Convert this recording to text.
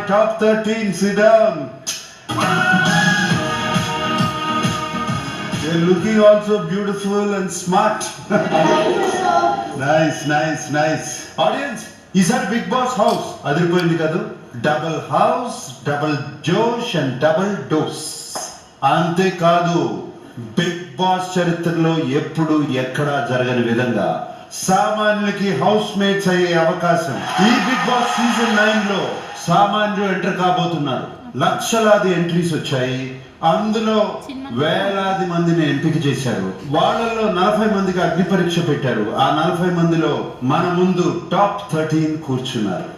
top 13. Sit down. You're looking also beautiful and smart. Nice. Audience, is that Big Boss house? Adiripoyindi kadu. Double house, double josh and double dose. Ante kadu. Bigg Boss చరిత్రలో ఎప్పుడు ఎక్కడా జరగని విధంగా సామాన్యులకి house mates అయ్యే అవకాశం ఈ big boss season 9 లో సామాన్యులు ఎంటర్ కాబోతున్నారు. లక్షలాది ఎంట్రీస్ వచ్చాయి. అందులో వేలాది మందిని ఎంపిక చేశారు. వాళ్ళల్లో 40 మందికి అగ్ని పరీక్ష పెట్టారు. ఆ 40 మందిలో మన ముందు టాప్ 13 కూర్చున్నారు.